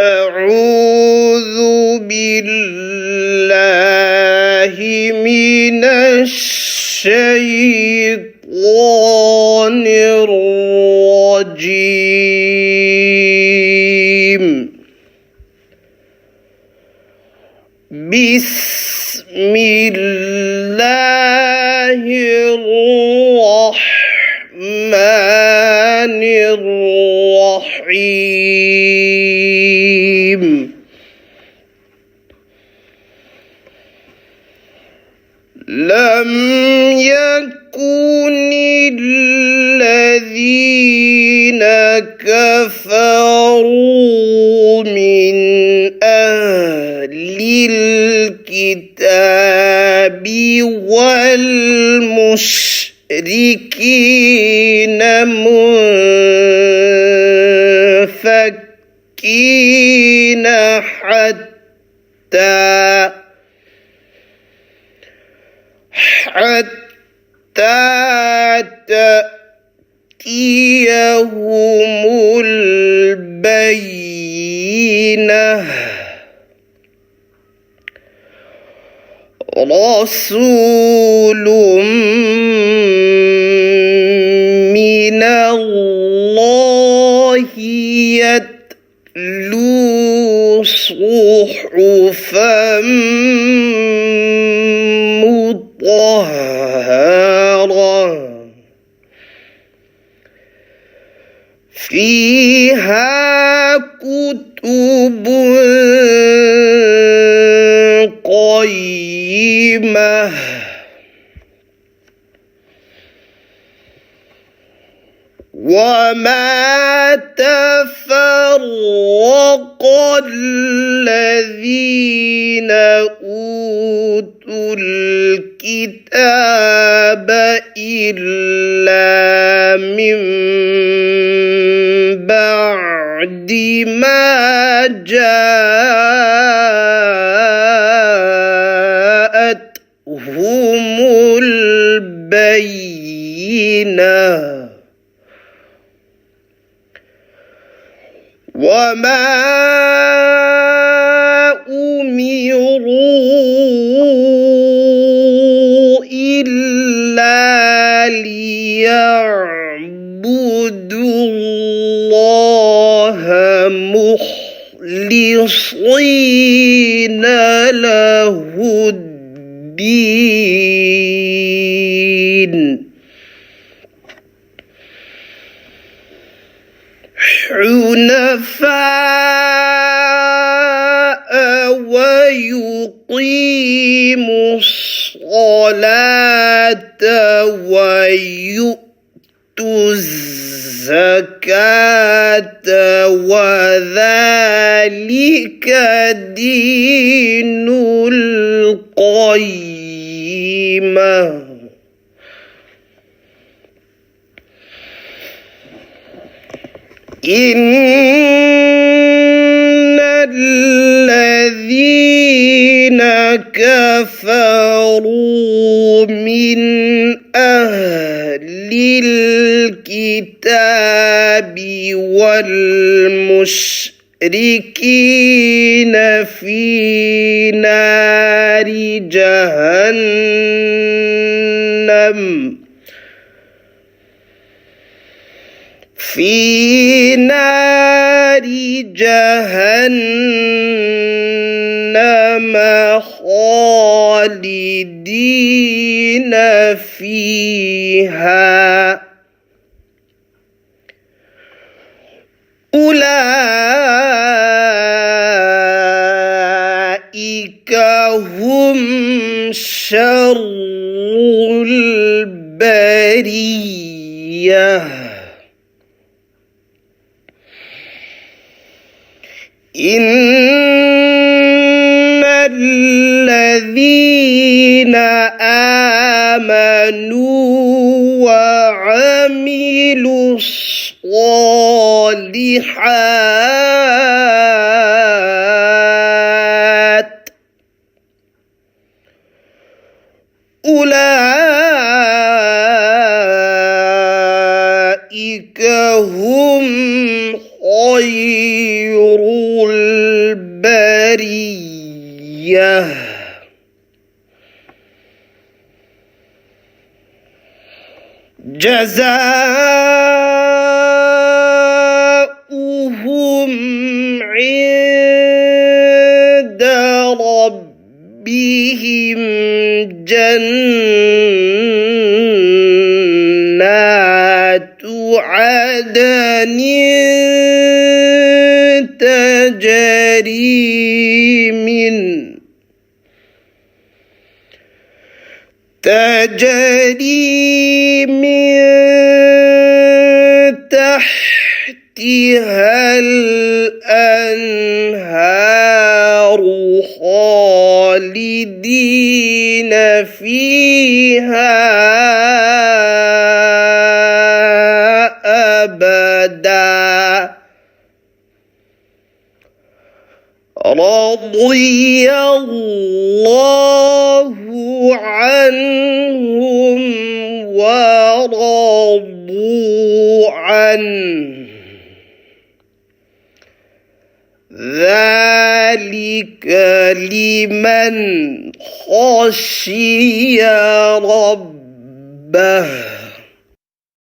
أعوذ بالله من الشيطان الرجيم. بسم الله الرحمن الرحيم. لم يكن الذين كفروا من أهل الكتاب والمشركين منفكين حتى تأتيهم البينة. رسول من الله يتلو صحفا مطهرة فيها كتب قيمة. وما تفرق الذين أوتوا الكتاب إلا من بعد ما جاءتهم البينة. وما أمروا إلا ليعبدوا الله مخلصين له الدين حنفاء ويقيموا الصلاة ويؤتوا الزكاة وذلك دين القيمة. إن الذين كفروا من أهل الكتاب والمشركين في نار جهنم خالدين فيها. أولئك هم شر البرية. إن الذين آمنوا وعملوا الصالحات أولئك هم خير جزاؤهم عند ربهم جنات عدن تجري من تحتها الأنهار خالدين فيها أبدا رضي الله عنهم ورضوا عنه ذلك لمن خشي ربه